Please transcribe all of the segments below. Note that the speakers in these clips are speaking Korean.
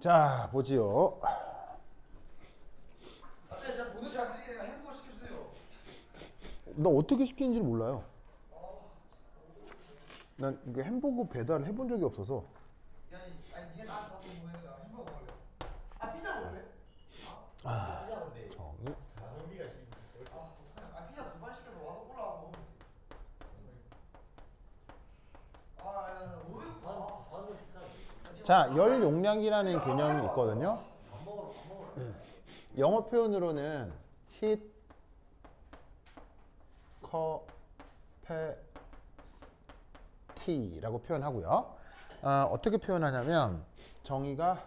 자, 보지요. 진짜 돈을 잘 드리게 내가 햄버거 시켜주세요. 나 어떻게 시키는지 몰라요. 난 이게 햄버거 배달을 해본 적이 없어서. 아니 니가 나한테 돈 보내면 내가 햄버거 먹을래. 아 피자 먹을래? 피자 먹을래. 정이. 가성비가 있으니까. 피자 2번 시켜서 와서 올라와서 먹으면 돼. 자, 열 용량이라는 개념이 있거든요. 영어 표현으로는 heat capacity라고 표현하고요. 어떻게 표현하냐면 정의가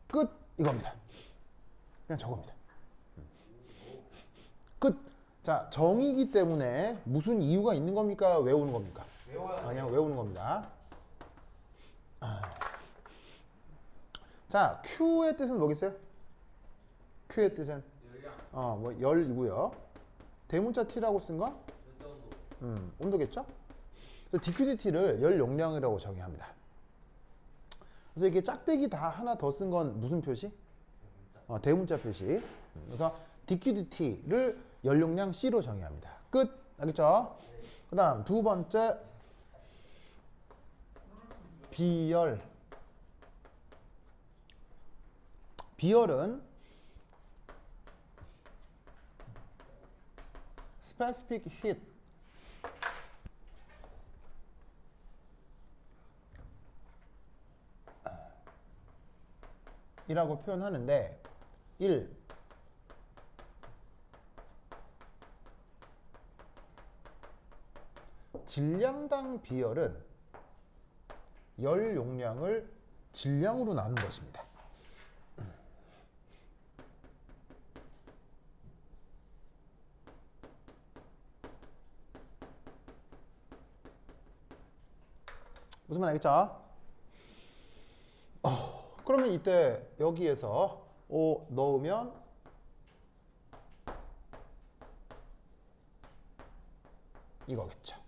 끝 이겁니다. 그냥 저겁니다. 끝. 자, 정의이기 때문에 무슨 이유가 있는 겁니까? 외우는 겁니까? 외워야 그냥 외우는 겁니다. 자, Q의 뜻은 뭐겠어요? Q의 뜻은? 뭐 열이고요. 대문자 T라고 쓴 건? 온도겠죠? 그래서 DQDT를 열 용량이라고 정의합니다. 그래서 이게 짝대기 다 하나 더 쓴 건 무슨 표시? 대문자 표시. 그래서 DQDT를 열 용량 C로 정의합니다. 끝. 알겠죠? 그 다음 두 번째 비열. 비열은 specific heat 이라고 표현하는데 1. 질량당 비열은 열 용량을 질량으로 나눈 것입니다. 무슨 말 알겠죠? 그러면 이때 여기에서 5 넣으면 이거겠죠.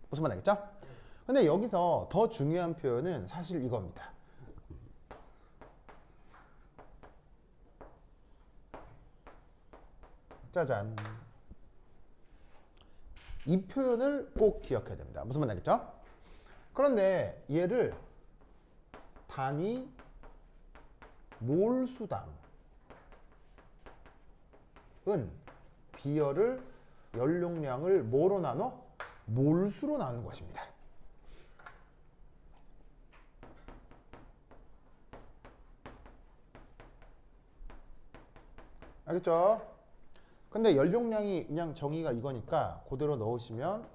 무슨 말 알겠죠? 근데 여기서 더 중요한 표현은 사실 이겁니다. 짜잔. 이 표현을 꼭 기억해야 됩니다. 무슨 말 알겠죠? 그런데 얘를 단위 몰수당은 비열을 열 용량을 뭐로 나눠? 몰수로 나누는 것입니다. 알겠죠? 근데 열 용량이 그냥 정의가 이거니까 그대로 넣으시면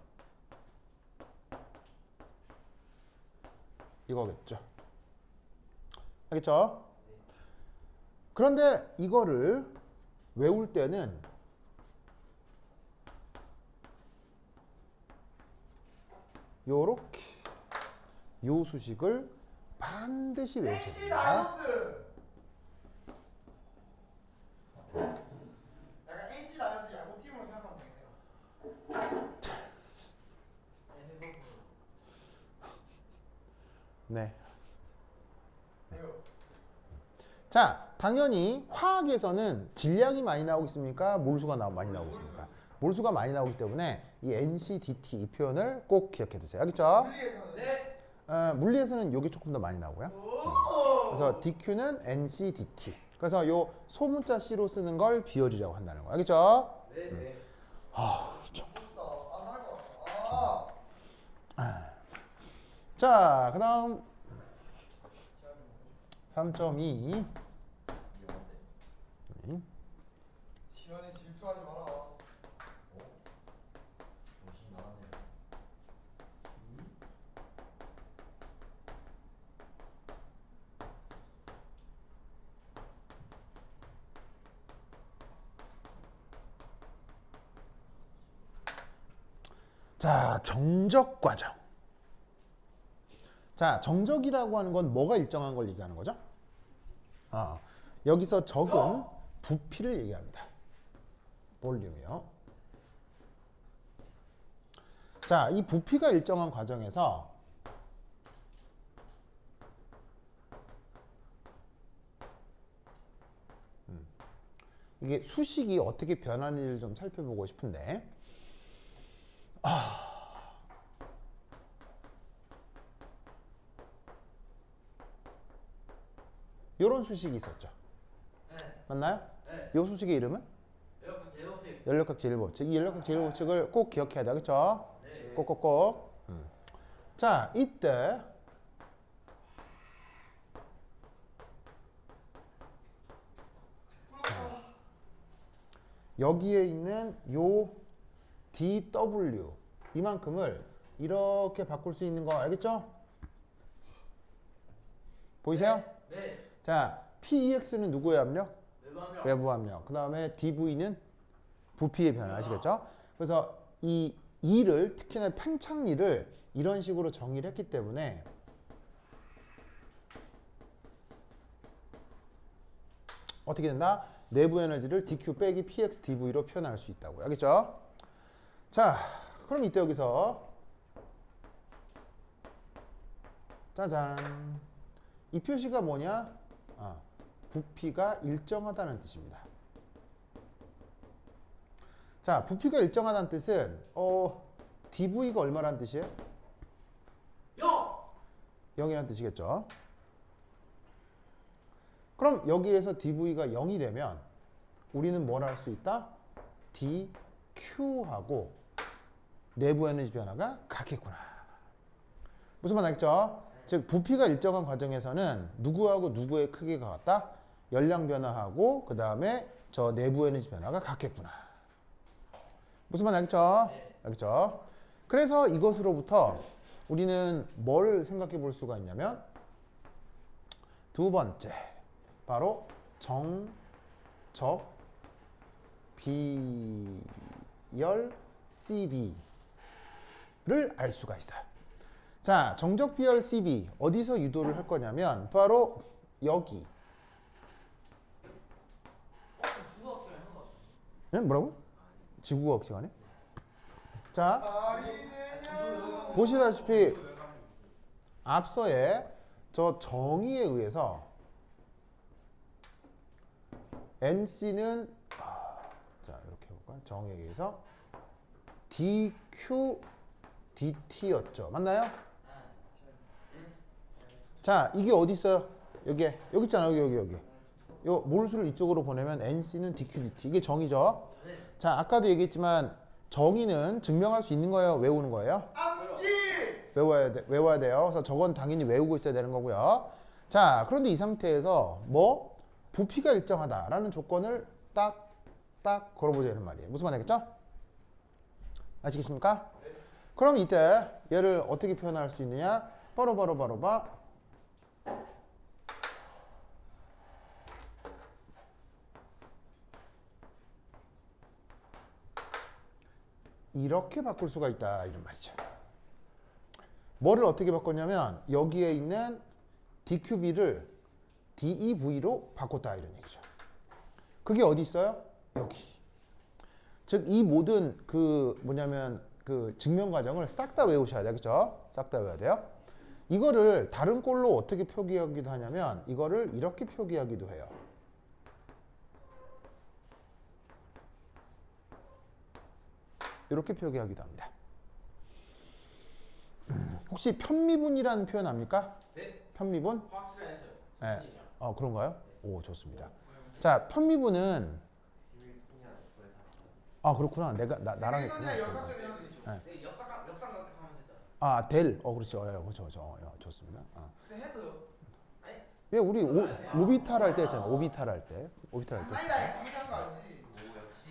이거겠죠. 알겠죠? 그런데 이거를 외울 때는 요렇게 요 수식을 반드시 외우셔야 됩니다. 약간 NC 다이너스 야구팀으로 생각하면 되네요. 네. 자, 당연히 화학에서는 질량이 많이 나오고 있습니까? 몰수가 많이 나오고 있습니까? 몰수가 많이 나오기 때문에 이 NCDT 이 표현을 꼭 기억해 두세요. 알겠죠? 물리에서는 네. 물리에서는 이게 조금 더 많이 나오고요. 그래서 DQ는 NCDT. 그래서 요 소문자 C로 쓰는 걸 비열이라고 한다는 거. 알겠죠? 네. 네. 자, 그 다음 3.2. 시연에 질투하지 마라. 자, 정적 과정. 자, 정적이라고 하는 건 뭐가 일정한 걸 얘기하는 거죠? 여기서 적은 부피를 얘기합니다. 볼륨이요. 자, 이 부피가 일정한 과정에서 이게 수식이 어떻게 변하는지를 좀 살펴보고 싶은데 요런 수식이 있었죠. 네. 맞나요? 네. 요 수식의 이름은? 연락각 제곱식. 연력학 제일법칙. 이 연력학 제일법칙을 꼭 기억해야 돼. 그렇죠? 네. 꼭꼭꼭. 자, 이때 여기에 있는 요 dw 이만큼을 이렇게 바꿀 수 있는 거 알겠죠? 보이세요? 네. 자, PEX는 누구의 압력? 외부 압력. 외부 압력. 그 다음에 DV는 부피의 변화 아시겠죠? 그래서 이 2를 특히나 팽창리를 이런 식으로 정의를 했기 때문에 어떻게 된다? 내부 에너지를 dq 빼기 px dv로 표현할 수 있다고. 알겠죠? 자, 그럼 이때 여기서 짜잔. 이 표시가 뭐냐? 부피가 일정하다는 뜻입니다. 자, 부피가 일정하다는 뜻은 dv가 얼마라는 뜻이에요? 0. 0이라는 뜻이겠죠. 그럼 여기에서 dv가 0이 되면 우리는 뭘 할 수 있다? dq하고 내부 에너지 변화가 같겠구나. 무슨 말 알겠죠? 즉 부피가 일정한 과정에서는 누구하고 누구의 크기가 같다? 열량 변화하고 그 다음에 저 내부 에너지 변화가 같겠구나. 무슨 말 알겠죠? 알겠죠? 그래서 이것으로부터 우리는 뭘 생각해 볼 수가 있냐면 두 번째 바로 정적 비열 CV 를 알 수가 있어요. 자, 정적 비열 CV 어디서 유도를 할 거냐면 바로 여기. 주석 시간에 한거 같아. 네? 뭐라고? 지구과학 시간에? 자, 보시다시피 앞서의 저 정의에 의해서 NC는 자 이렇게 해볼까요? 정의에 의해서 DQ DT였죠. 맞나요? 자, 이게 어디 있어요? 여기 있잖아요. 여기. 요 몰수를 이쪽으로 보내면 NC는 DQ DT. 이게 정의죠. 자, 아까도 얘기했지만 정의는 증명할 수 있는 거예요? 외우는 거예요? 외워야 돼요. 그래서 저건 당연히 외우고 있어야 되는 거고요. 자, 그런데 이 상태에서 뭐 부피가 일정하다라는 조건을 딱 걸어보자는 말이에요. 무슨 말이겠죠? 아시겠습니까? 그럼 이때 얘를 어떻게 표현할 수 있느냐? 바로 이렇게 바꿀 수가 있다 이런 말이죠. 뭐를 어떻게 바꿨냐면 여기에 있는 DQB를 DEV로 바꿨다 이런 얘기죠. 그게 어디 있어요? 여기. 즉 이 모든 그 뭐냐면 그 증명 과정을 싹 다 외우셔야 돼요. 그렇죠? 싹 다 외워야 돼요. 이거를 다른 꼴로 어떻게 표기하기도 하냐면 이거를 이렇게 표기하기도 해요. 이렇게 표기하기도 합니다. 혹시 편미분이라는 표현 압니까? 네. 편미분? 확실히 했어요. 네. 그런가요? 오, 좋습니다. 자, 편미분은 그렇구나. 나랑 했구나. 네. 역삼각하면 됐어요. 그렇죠. 그렇죠. 좋습니다. 쌤 했어요. 아니. 예, 우리 오비탈 할 때 했잖아. 오비탈 할 때. 아니다. 강의한 거 알지.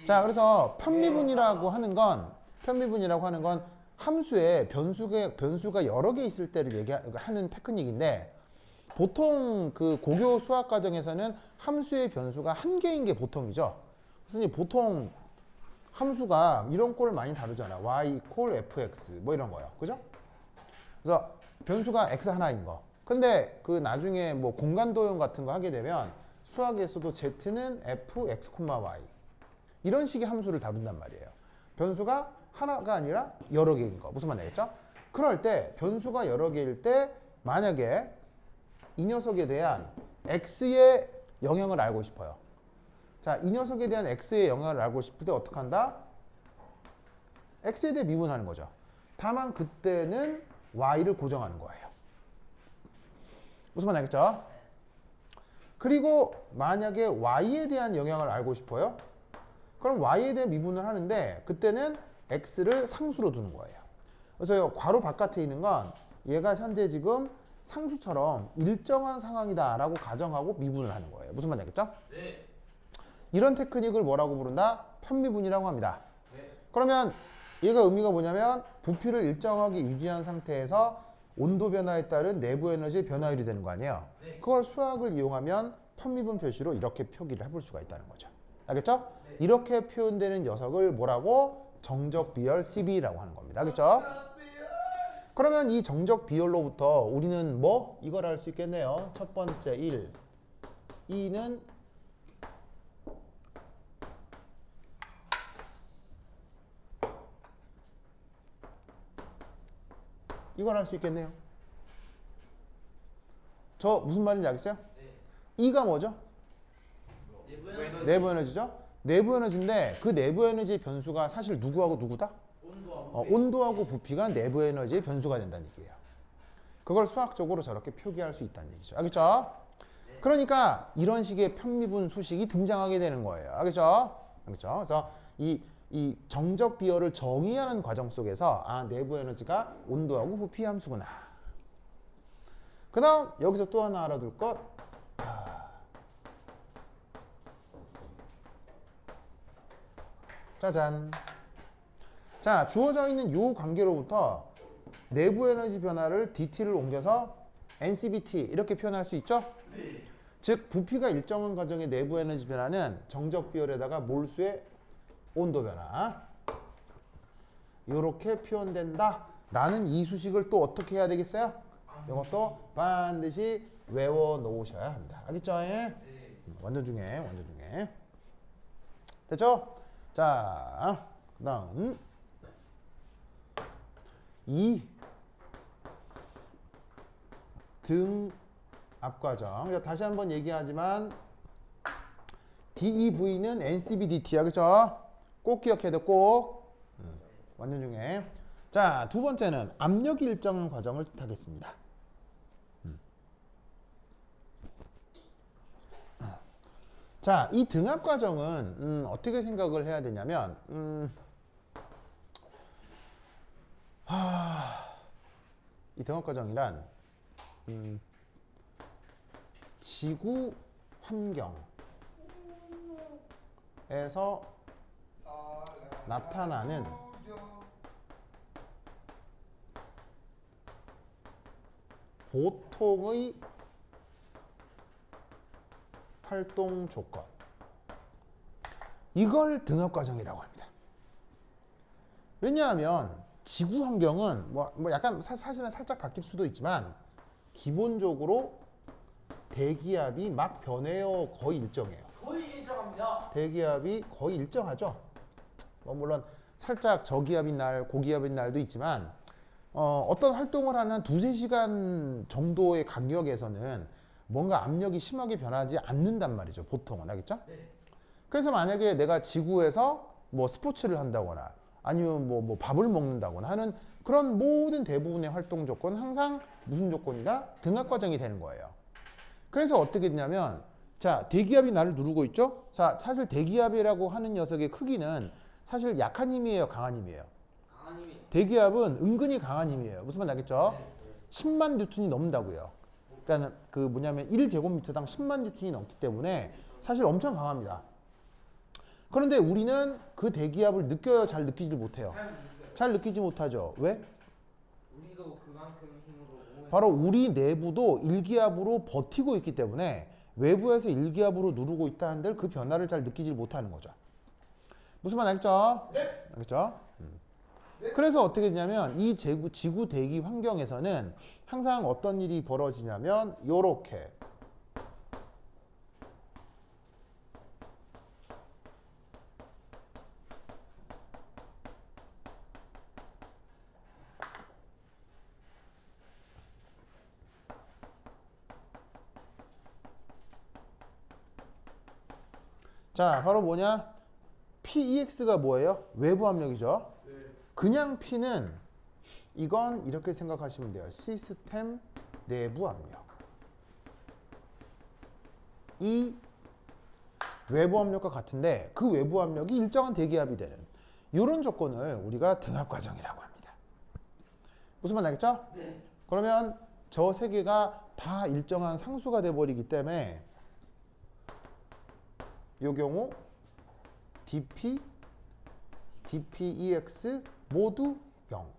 자, 그래서 편미분이라고 하는 건 함수에 변수가 여러 개 있을 때를 하는 테크닉인데 보통 그 고교 수학 과정에서는 함수의 변수가 한 개인 게 보통이죠. 그래서 보통 함수가 이런 꼴을 많이 다루잖아. y equal fx 뭐 이런 거요. 그죠? 그래서 변수가 x 하나인 거. 근데 그 나중에 뭐 공간 도형 같은 거 하게 되면 수학에서도 z는 f x, y 이런 식의 함수를 다룬단 말이에요. 변수가 하나가 아니라 여러 개인 거. 무슨 말이겠죠? 그럴 때 변수가 여러 개일 때 만약에 이 녀석에 대한 x의 영향을 알고 싶어요. 자, 이 녀석에 대한 x의 영향을 알고 싶을 때 어떻게 한다? x에 대해 미분하는 거죠. 다만 그때는 y를 고정하는 거예요. 무슨 말 알겠죠? 그리고 만약에 y에 대한 영향을 알고 싶어요. 그럼 y에 대한 미분을 하는데 그때는 x를 상수로 두는 거예요. 그래서 괄호 바깥에 있는 건 얘가 현재 지금 상수처럼 일정한 상황이다 라고 가정하고 미분을 하는 거예요. 무슨 말 알겠죠? 네. 이런 테크닉을 뭐라고 부른다? 편미분이라고 합니다. 네. 그러면 얘가 의미가 뭐냐면 부피를 일정하게 유지한 상태에서 온도 변화에 따른 내부 에너지 변화율이 되는 거 아니에요? 네. 그걸 수학을 이용하면 편미분 표시로 이렇게 표기를 해볼 수가 있다는 거죠. 알겠죠? 네. 이렇게 표현되는 녀석을 뭐라고? 정적 비열 CB라고 하는 겁니다. 알겠죠? 그러면 이 정적 비열로부터 우리는 뭐? 이걸 알 수 있겠네요. 첫 번째 1, 2는 이걸 알 수 있겠네요. 저 무슨 말인지 알겠어요? 네. 2가 뭐죠? 내부 에너지. 내부 에너지죠? 내부 에너지인데 그 내부 에너지의 변수가 사실 누구하고 누구다? 온도하고 온도하고 부피가 내부 에너지의 변수가 된다는 얘기예요. 그걸 수학적으로 저렇게 표기할 수 있다는 얘기죠. 알겠죠? 네. 그러니까 이런 식의 편미분 수식이 등장하게 되는 거예요. 알겠죠? 알겠죠? 그래서 이 정적 비열을 정의하는 과정 속에서 내부 에너지가 온도하고 부피 함수구나. 그 다음 여기서 또 하나 알아둘 것. 짜잔. 자, 주어져 있는 요 관계로부터 내부 에너지 변화를 dt를 옮겨서 ncbt 이렇게 표현할 수 있죠? 네. 즉 부피가 일정한 과정의 내부 에너지 변화는 정적 비열에다가 몰수의 온도 변화 이렇게 표현된다 라는 이 수식을 또 어떻게 해야 되겠어요? 이것도 반드시 외워 놓으셔야 합니다. 알겠죠? 네. 완전 중요해. 완전 중요해. 됐죠? 자, 그 다음 이 등 앞과정. 다시 한번 얘기하지만 DEV는 NCBDT야. 그죠? 꼭 기억해야 돼. 꼭. 완전 중요해. 자, 두 번째는 압력이 일정한 과정을 뜻하겠습니다. 자, 이 등압 과정은 어떻게 생각을 해야 되냐면 이 등압 과정이란 지구 환경에서 나타나는 보통의 활동 조건, 이걸 등압 과정이라고 합니다. 왜냐하면 지구 환경은 뭐 약간 사실은 살짝 바뀔 수도 있지만 기본적으로 대기압이 막 변해요. 거의 일정해요. 거의 일정합니다. 대기압이 거의 일정하죠. 물론 살짝 저기압인 날, 고기압인 날도 있지만 어떤 활동을 하는 두세 시간 정도의 간격에서는 뭔가 압력이 심하게 변하지 않는단 말이죠. 보통은. 알겠죠? 네. 그래서 만약에 내가 지구에서 뭐 스포츠를 한다거나 아니면 뭐 밥을 먹는다거나 하는 그런 모든 대부분의 활동 조건은 항상 무슨 조건이다? 등압 과정이 되는 거예요. 그래서 어떻게 되냐면 자, 대기압이 나를 누르고 있죠? 자, 사실 대기압이라고 하는 녀석의 크기는 사실 약한 힘이에요, 강한 힘이에요? 강한 힘이. 대기압은 은근히 강한 힘이에요. 무슨 말인지 알겠죠? 네. 10만 뉴턴이 넘는다고요. 그러니까 그 뭐냐면 1제곱미터당 10만 뉴턴이 넘기 때문에 사실 엄청 강합니다. 그런데 우리는 그 대기압을 느껴요? 잘 느끼질 못해요? 잘 느끼지 못하죠. 왜? 우리도 그만큼 힘으로 바로 우리 내부도 일기압으로 버티고 있기 때문에 외부에서 일기압으로 누르고 있다 한들 그 변화를 잘 느끼질 못하는 거죠. 무슨 말 알겠죠? 네. 알겠죠? 그래서 어떻게 되냐면 이 지구 대기 환경에서는 항상 어떤 일이 벌어지냐면 요렇게 자, 바로 뭐냐? PEX가 뭐예요? 외부 압력이죠. 그냥 P는 이건 이렇게 생각하시면 돼요. 시스템 내부 압력. 이 외부 압력과 같은데 그 외부 압력이 일정한 대기압이 되는 이런 조건을 우리가 등압 과정이라고 합니다. 무슨 말 알겠죠? 네. 그러면 저 세 개가 다 일정한 상수가 돼버리기 때문에 이 경우 dp, dpEx 모두 0.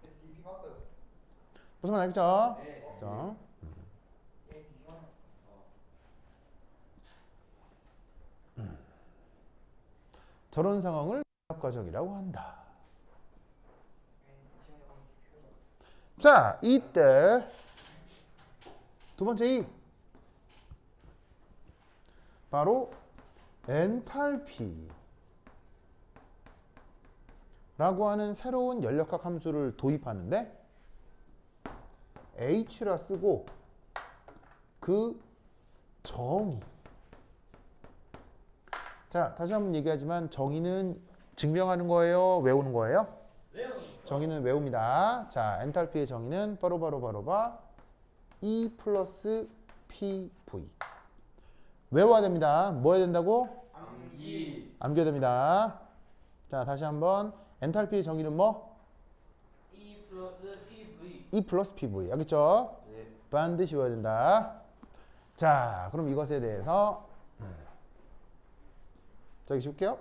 DP 봤어요. 무슨 말 알겠죠? 네. 자, 저런 상황을 등압 과정이라고 한다. 자, 이때 두 번째 이 바로 엔탈피라고 하는 새로운 연력학 함수를 도입하는데 H라 쓰고 그 정의. 자, 다시 한번 얘기하지만 정의는 증명하는 거예요? 외우는 거예요? 정의는 외웁니다. 자, 엔탈피의 정의는 바로 E 플러스 PV. 외워야 됩니다. 뭐 해야 된다고? 암기. 암기해야 됩니다. 자, 다시 한번 엔탈피의 정의는 뭐? E 플러스 PV. E 플러스 PV. 알겠죠? 네. 반드시 외워야 된다. 자, 그럼 이것에 대해서 저기 줄게요.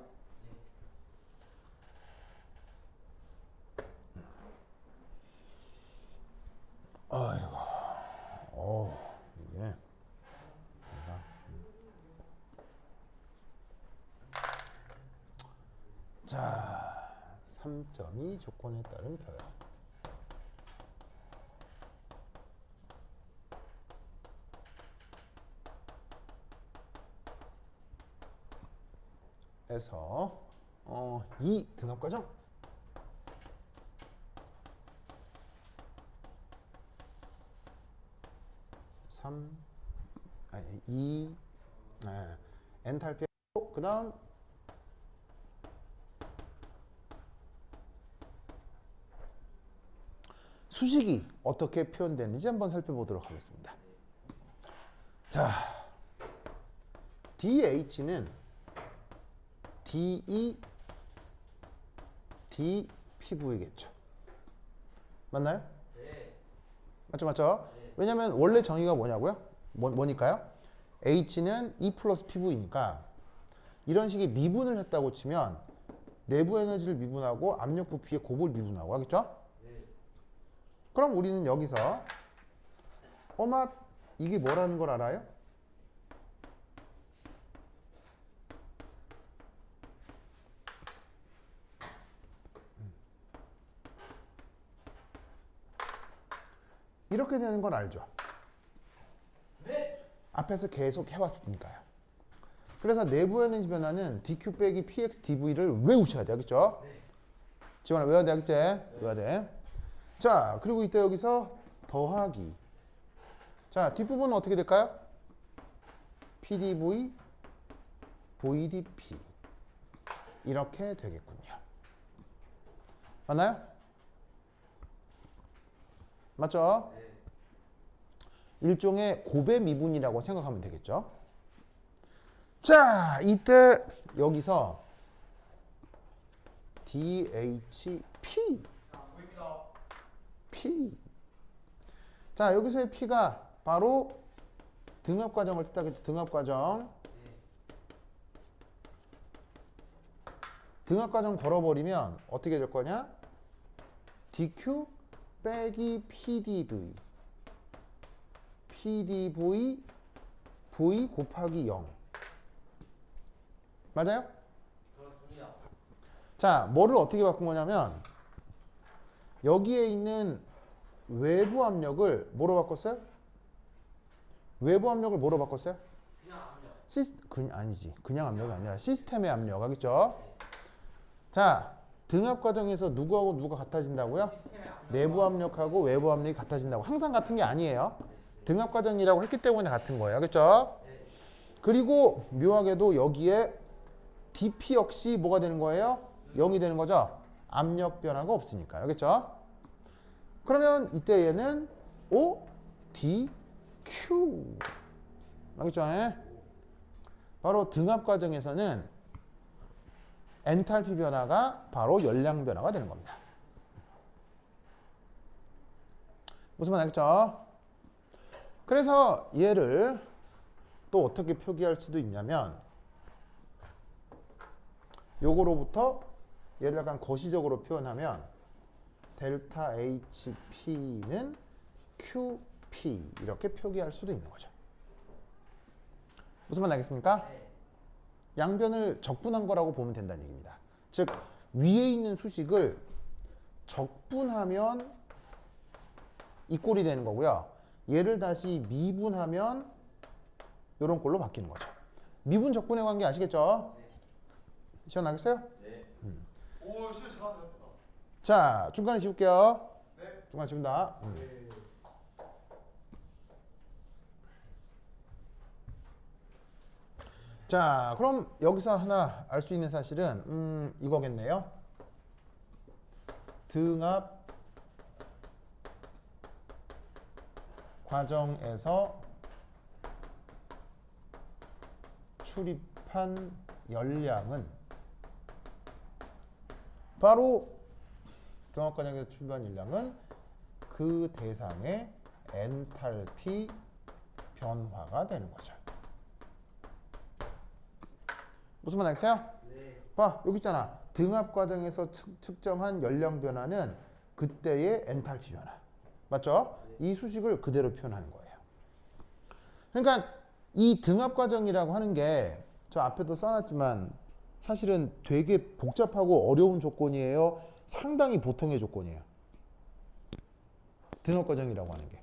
아이고, 이게 자, 3점이 조건에 따른 표현. 에서 이 등압 과정. 3 아니 2 엔탈피 그다음 수식이 어떻게 표현되는지 한번 살펴보도록 하겠습니다. 자, DH는 DE, DPV겠죠. 맞나요? 네. 맞죠? 왜냐면 원래 정의가 뭐냐고요? 뭐니까요? H는 E 플러스 PV니까 이런 식의 미분을 했다고 치면 내부 에너지를 미분하고 압력 부피의 곱을 미분하고 하겠죠? 네. 그럼 우리는 여기서 이게 뭐라는 걸 알아요? 이렇게 되는 건 알죠? 네. 앞에서 계속 해왔으니까요. 그래서 내부 에너지 변화는 dq 빼기 px dv를 외우셔야 돼요. 알겠죠? 네. 지원아 외워야 돼. 알겠지? 외워야 돼. 자, 그리고 이때 여기서 더하기. 자, 뒷부분은 어떻게 될까요? pdv, vdp 이렇게 되겠군요. 맞나요? 맞죠? 네. 일종의 곱의 미분이라고 생각하면 되겠죠. 자, 이때 여기서 DHP 보입니다. P. 자, 여기서의 P가 바로 등압 과정을 뜻하겠죠. 등압 과정. 등압 과정 걸어버리면 어떻게 될 거냐? DQ 빼기 PDV. PDV V 곱하기 0. 맞아요? 그렇습니다. 자, 뭐를 어떻게 바꾼 거냐면 여기에 있는 외부 압력을 뭐로 바꿨어요? 외부 압력을 뭐로 바꿨어요? 그냥 압력. 그냥 아니지. 그냥 압력이 아니라 시스템의 압력. 알겠죠? 자, 등압 과정에서 누구하고 누가 같아진다고요? 시스템의 압력. 내부 압력하고 외부 압력이 같아진다고. 항상 같은 게 아니에요. 등압 과정이라고 했기 때문에 같은 거예요. 알겠죠? 네. 그리고 묘하게도 여기에 dp 역시 뭐가 되는 거예요? 0이 되는 거죠? 압력 변화가 없으니까. 알겠죠? 그러면 이때 얘는 O, D, Q. 알겠죠? 바로 등압 과정에서는 엔탈피 변화가 바로 열량 변화가 되는 겁니다. 무슨 말 알겠죠? 그래서 얘를 또 어떻게 표기할 수도 있냐면 요거로부터 얘를 약간 거시적으로 표현하면 델타 HP는 QP 이렇게 표기할 수도 있는 거죠. 무슨 말 알겠습니까? 양변을 적분한 거라고 보면 된다는 얘기입니다. 즉 위에 있는 수식을 적분하면 이 꼴이 되는 거고요. 얘를 다시 미분하면 이런 꼴로 바뀌는 거죠. 미분 적분의 관계 아시겠죠? 시원하겠어요? 네. 오, 시간 잘하네요. 자, 중간에 지울게요. 네. 중간에 지운다. 네. 자, 그럼 여기서 하나 알 수 있는 사실은 이거겠네요. 등압 과정에서 출입한 열량은 바로 등압 과정에서 출입한 열량은 그 대상의 엔탈피 변화가 되는 거죠. 무슨 말 알겠어요? 네. 봐, 여기 있잖아. 등압 과정에서 측정한 열량 변화는 그때의 엔탈피 변화. 맞죠? 이 수식을 그대로 표현하는 거예요. 그러니까 이 등압 과정이라고 하는 게 저 앞에도 써놨지만 사실은 되게 복잡하고 어려운 조건이에요. 상당히 보통의 조건이에요. 등압 과정이라고 하는 게.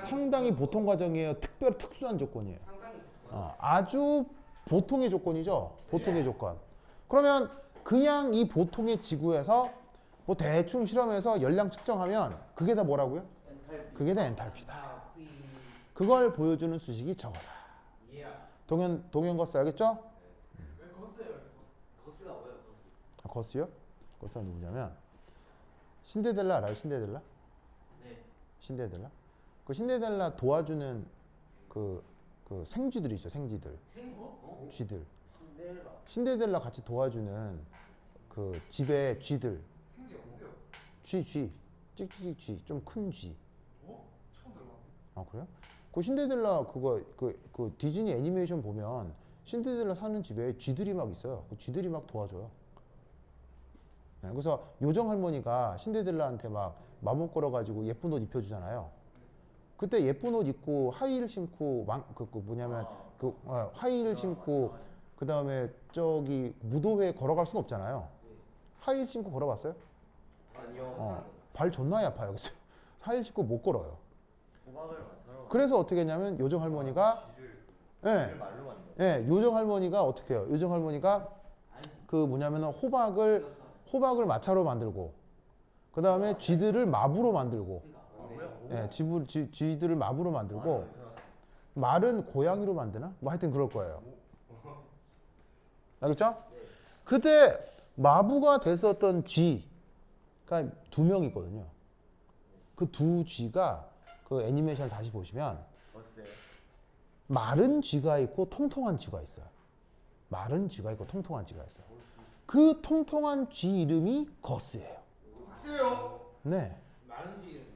상당히 보통 과정이에요. 특별 특수한 조건이에요. 아주 보통의 조건이죠. 보통의 조건. 그러면 그냥 이 보통의 지구에서 뭐 대충 실험해서 열량 측정하면 그게 다 뭐라고요? 엔탈피. 그게 다 엔탈피다. 아, 그걸 보여주는 수식이 저거다. 예. 동현 거스 알겠죠? 왜 거스예요? 거스가 뭐예요? 거스. 거스요? 거스가 누구냐면 신데렐라 알아요? 신데렐라? 네. 신데렐라? 그 신데렐라 도와주는 그 생쥐들이 있죠. 생쥐들. 생쥐? 어? 쥐들. 신데렐라. 신데렐라 같이 도와주는 그 집의 쥐들. 생지가 뭔데요? 쥐. 찍찍이 쥐. 좀 큰 쥐. 어? 처음 들어봤는데. 아, 그래요? 그 신데렐라 그 디즈니 애니메이션 보면 신데렐라 사는 집에 쥐들이 막 있어요. 그 쥐들이 막 도와줘요. 네, 그래서 요정 할머니가 신데렐라한테 막 마법 걸어가지고 예쁜 옷 입혀주잖아요. 그때 예쁜 옷 입고 하이힐 신고 하이힐 신고 그 다음에 저기 무도회 걸어갈 수는 없잖아요. 하이힐 신고 걸어봤어요? 아니요. 발 존나 아파요. 그래서 하이힐 신고 못 걸어요. 호박을 맞춰요. 그래서 어떻게 했냐면 요정 할머니가 예, 말로 만든 거. 예, 요정 할머니가 어떻게 해요? 요정 할머니가 그 뭐냐면 호박을 마차로 만들고 그 다음에 쥐들을 마부로 만들고 예, 쥐들을 마부로 만들고 말은 고양이로 만드나? 뭐 하여튼 그럴 거예요. 알겠죠? 그때 마부가 됐었던 쥐가 2명 있거든요. 그 두 쥐가 그 애니메이션을 다시 보시면 거스예요. 마른 쥐가 있고 통통한 쥐가 있어요. 마른 쥐가 있고 통통한 쥐가 있어요. 그 통통한 쥐 이름이 거스예요. 확실해요? 네. 마른 쥐.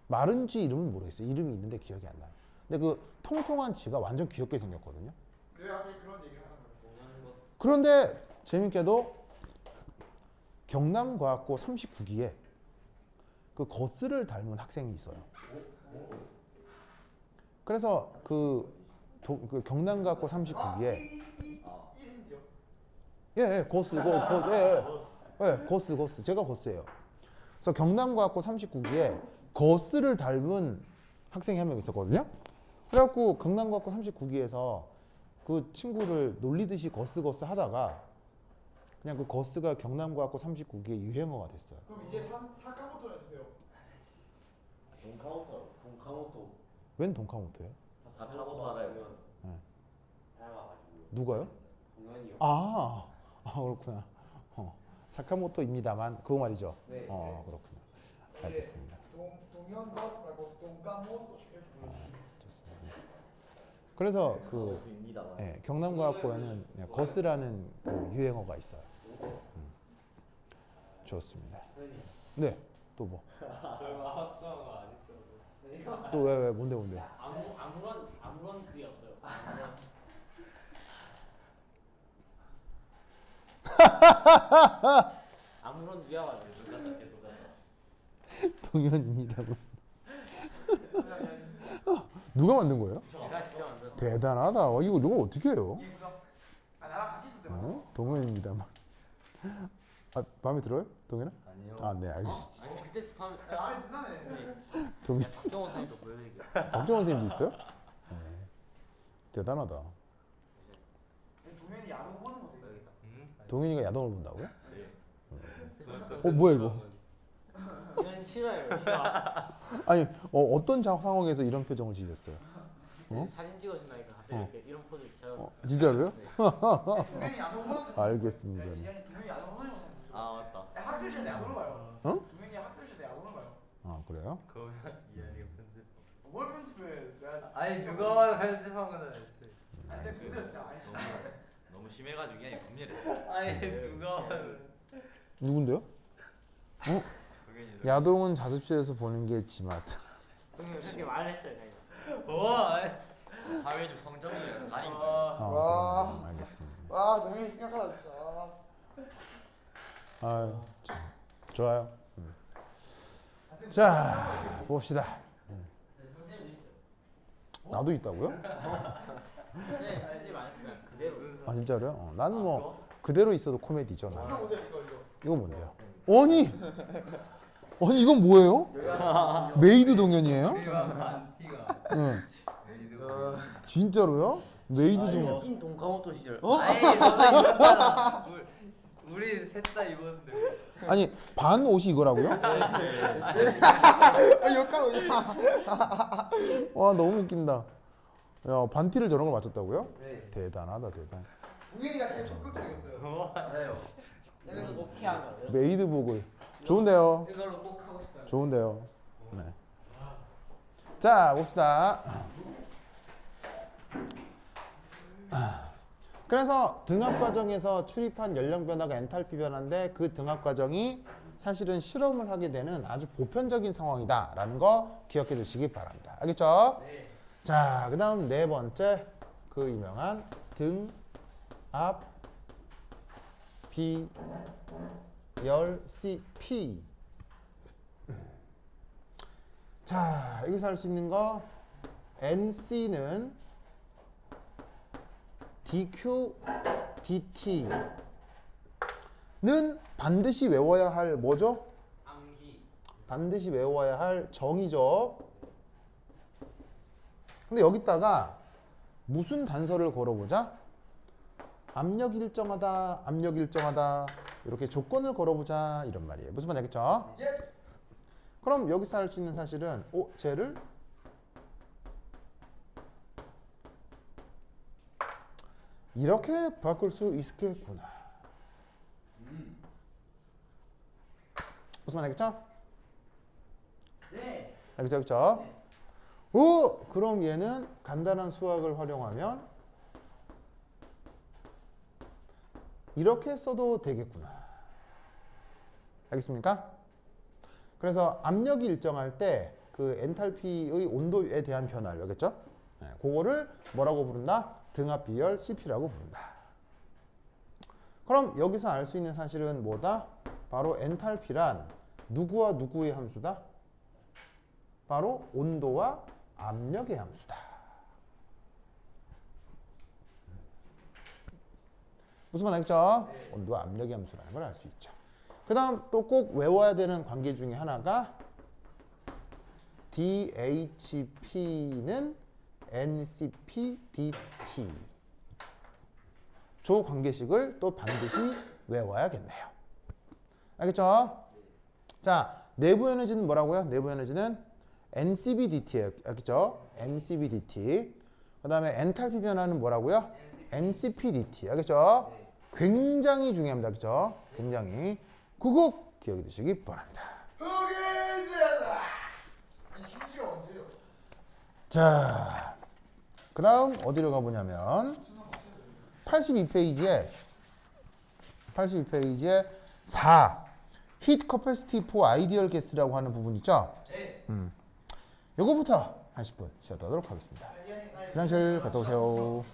마른 쥐 이름은 모르겠어요. 이름이 있는데 기억이 안 나요. 근데 그 통통한 쥐가 완전 귀엽게 생겼거든요. 왜 갑자기 그런 얘기를 하는 거예요? 그런데 재밌게도 경남과학고 39기에 그 거스를 닮은 학생이 있어요. 그래서 그 경남과학고 39기에 이 생지요? 예, 거스, 거스. 제가 거스예요. 그래서 경남과학고 39기에 거스를 닮은 학생이 한 명 있었거든요. 그래갖고 경남과학고 39기에서 그 친구를 놀리듯이 거스 하다가 그냥 그 거스가 경남과학고 39기의 유행어가 됐어요. 그럼 이제 4까부터 해주세요. 동카모토. 웬 돈카모토예요? 4까부터 알아요. 네. 닮아가지고. 누가요? 동현이요. 그렇구나. 사카모토입니다만 그거 말이죠. 네. 그렇구나. 알겠습니다. 동현 거스 말고 동가모토 이렇게 불러주시면 좋습니다. 그래서 그 입니다. 경남과학고에는 거스라는 그 유행어가 있어요. 좋습니다. 선생님. 네, 또 뭐? 설마 합성한 거 아니죠? 또 왜 뭔데? 아무런 그게 없어요. 아무런 위화가 없어요. 동현입니다. 누가 만든 거예요? 제가 직접 만들었어요. 대단하다. 이거 어떻게 해요? 이게 무슨 나랑 같이 있을 때 말이야. 동현입니다만. 마음에 들어요? 동현아? 아니요. 네, 알겠습니다. 아니 그때 다음에 아니 된다네. 동현. 박정호 선생님도 보여드릴게요. 박정원 선생님도 있어요? 대단하다. 동현이 야구 보는 것도 있어. 동현이가 야동을 본다고요? 네. 뭐야 이거? 이건 싫어요. 싫어. 아니 어떤 상황에서 이런 표정을 지으셨어요? 사진 찍어준다니까 갑자기 이렇게 이런 포즈 제가 진짜로요? 동현이 야구 보는 거. 알겠습니다. 동현이 야구 보는 거. 아 맞다. 학습실에서 야구를 봐요. 어? 동현이 학습실에서 야구를 봐요. 그래요? 그러면 이한이가 편집. 뭘 편집해? 내가 아니 누가 편집한 건데 대체. 아니 쌤 진짜 아니 너무 심해가지고 그냥 검열했어. 아니 누가 누군데요? 그게 야동은 자습실에서 보는 게 지마트. 동생 그렇게 말을 했어요. 자기가. 와. 사회 좀 성적이에요. 다닌 거예요. 와. 그럼 알겠습니다. 와 동현이 심각하다 진짜. 아유, 좋아요. 자, 봅시다. 선생님도 있어요. 나도 있다고요? 선생님 편집 안 했고 그냥 그대로. 진짜로요? 나는 뭐 그대로 있어도 코미디죠. 이거 나는. 보세요 이거. 이거 뭔데요? 아니 이건 뭐예요? 메이드 동현이에요? 반티가. 응. 진짜로요? 메이드 아, 동현. 흰 동카모토 시절. 아니 선생님 이거잖아. 우리 셋 다 입었는데. 아니 반 옷이 이거라고요? 역가로 와 너무 웃긴다. 야 반티를 저런 걸 맞췄다고요? 네. 대단하다 대단. 동현이가 제일 적극적이었어요. 맞아요. 얘는 오케이 한 거. 메이드복을 좋은데요. 이걸로 꼭 하고 싶어요. 좋은데요. 네. 자 봅시다. 그래서 등압 과정에서 출입한 연령 변화가 엔탈피 변화인데 그 등압 과정이 사실은 실험을 하게 되는 아주 보편적인 상황이다라는 거 기억해 두시기 바랍니다. 알겠죠? 네. 자, 그다음 네 번째 그 유명한 등압 비열 CP. 자, 여기서 할 수 있는 거 NC는 DQ, DT는 반드시 외워야 할 뭐죠? 암기. 반드시 외워야 할 정의죠. 근데 여기다가 무슨 단서를 걸어보자? 압력 일정하다, 압력 일정하다 이렇게 조건을 걸어보자 이런 말이에요. 무슨 말인지 알겠죠? 그럼 여기서 할 수 있는 사실은 쟤를 이렇게 바꿀 수 있겠구나. 무슨 말 알겠죠? 네. 알겠죠? 그렇죠? 그럼 얘는 간단한 수학을 활용하면 이렇게 써도 되겠구나. 알겠습니까? 그래서 압력이 일정할 때 그 엔탈피의 온도에 대한 변화를 알겠죠? 네, 그거를 뭐라고 부른다? 등압 비열 CP라고 부른다. 그럼 여기서 알 수 있는 사실은 뭐다? 바로 엔탈피란 누구와 누구의 함수다? 바로 온도와 압력의 함수다. 무슨 말 알겠죠? 온도와 압력의 함수라는 걸 알 수 있죠. 그 다음 또 꼭 외워야 되는 관계 중에 하나가 DHP는 NCP DT. 조 관계식을 또 반드시 외워야겠네요. 알겠죠? 자, 내부 에너지는 뭐라고요? 내부 에너지는 NCB DT예요. 알겠죠? NCB DT. 그 다음에 엔탈피 변화는 뭐라고요? NCP DT. 알겠죠? 굉장히 중요합니다. 그죠? 굉장히. 그거 기억해 두시기 바랍니다. 흑인들아. 아니 심지어 언제요? 자, 그 다음 어디로 가보냐면 82페이지에 4 Heat Capacity for Ideal Gas라고 하는 부분 있죠? 네. 요거부터 한 10분 쉬었다 하도록 하겠습니다. 화장실 갔다 오세요.